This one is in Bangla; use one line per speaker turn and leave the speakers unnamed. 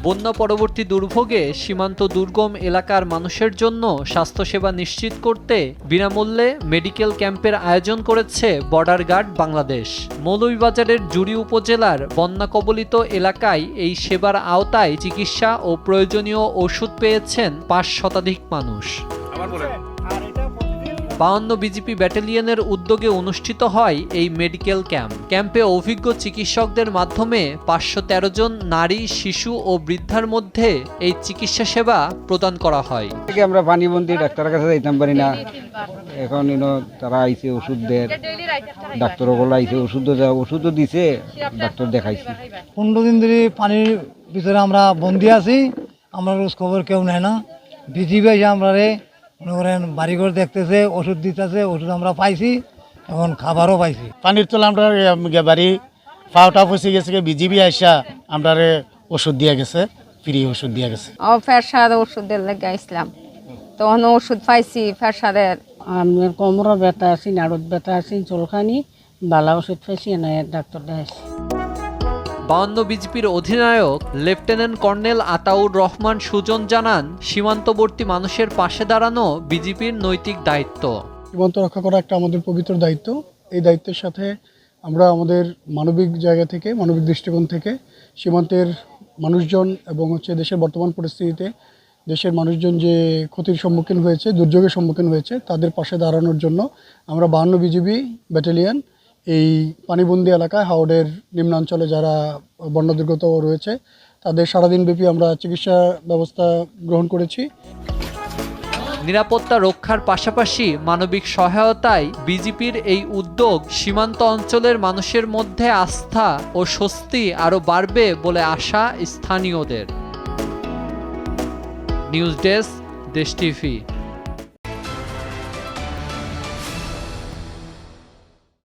বন্যা পরবর্তী দুর্ভোগে সীমান্ত দুর্গম এলাকার মানুষের জন্য স্বাস্থ্যসেবা নিশ্চিত করতে বিনামূল্যে মেডিকেল ক্যাম্পের আয়োজন করেছে বর্ডার গার্ড বাংলাদেশ। মৌলভীবাজারের জুড়ি উপজেলার বন্যা কবলিত এলাকায় এই সেবার আওতায় চিকিৎসা ও প্রয়োজনীয় ওষুধ পেয়েছেন ৫ শতাধিক মানুষ। ৫২ বিজিপি ব্যাটালিয়নের উদ্যোগে অনুষ্ঠিত হয় এই মেডিকেল ক্যাম্পে অভিজ্ঞ চিকিৎসকদের মাধ্যমে ৫১৩ জন নারী, শিশু ও বৃদ্ধার মধ্যে এই চিকিৎসা সেবা প্রদান করা হয়।
আমরা পানিবন্দী ডাক্তারের কাছে যাইতাম পারি না, এখন তারা আইছে ওষুধ দেয়, ডাক্তারগুলো আইছে ওষুধও দিছে, ডাক্তার দেখাইছে।
১৫ দিন ধরে পানির ভিতরে আমরা বন্দি আছি, আমরা রোজ খবর কেউ নেয় না। বিজিবি এসে আমরা মনে করেন বাড়িঘর দেখতেছে, ওষুধ দিতেছে, ওষুধ আমরা পাইছি, এখন খাবারও পাইছি।
পানির তলে আমরা বাড়ি পাওটা ফসে গেছে, বিজিবি আইসা আমরা ওষুধ দিয়ে গেছে, ফ্রি ওষুধ দিয়ে গেছে।
ফেরসাদ ওষুধের লেগে আসলাম, তখন ওষুধ পাইছি ফেরসাদের।
আমি কোমরের ব্যথা আছি, নাড়ুর ব্যথা আছি, চুলখানি বালা ওষুধ পাইছি, ডাক্তার দেখাইছি।
৫২ বিজিপির অধিনায়ক লেফটেন্যান্ট কর্নেল আতাউর রহমান সুজন জানান, সীমান্তবর্তী মানুষের পাশে দাঁড়ানো বিজিপির নৈতিক দায়িত্ব।
সীমান্ত রক্ষা করা একটা আমাদের পবিত্র দায়িত্ব। এই দায়িত্বের সাথে আমরা আমাদের মানবিক জায়গা থেকে, মানবিক দৃষ্টিকোণ থেকে সীমান্তের মানুষজন এবং দেশের বর্তমান পরিস্থিতিতে দেশের মানুষজন যে ক্ষতির সম্মুখীন হয়েছে, দুর্যোগের সম্মুখীন হয়েছে, তাদের পাশে দাঁড়ানোর জন্য আমরা ৫২ বিজিবি ব্যাটালিয়ন এই পানিবন্দী এলাকায় হাওড়ের নিম্নাঞ্চলে যারা বন্যাদুর্গত রয়েছে তাদের সারাদিনব্যাপী আমরা চিকিৎসা ব্যবস্থা গ্রহণ করেছি।
নিরাপত্তা রক্ষার পাশাপাশি মানবিক সহায়তায় বিজিপির এই উদ্যোগ সীমান্ত অঞ্চলের মানুষের মধ্যে আস্থা ও স্বস্তি আরও বাড়বে বলে আশা স্থানীয়দের। নিউজ ডেস্ক, দেশ টিভি।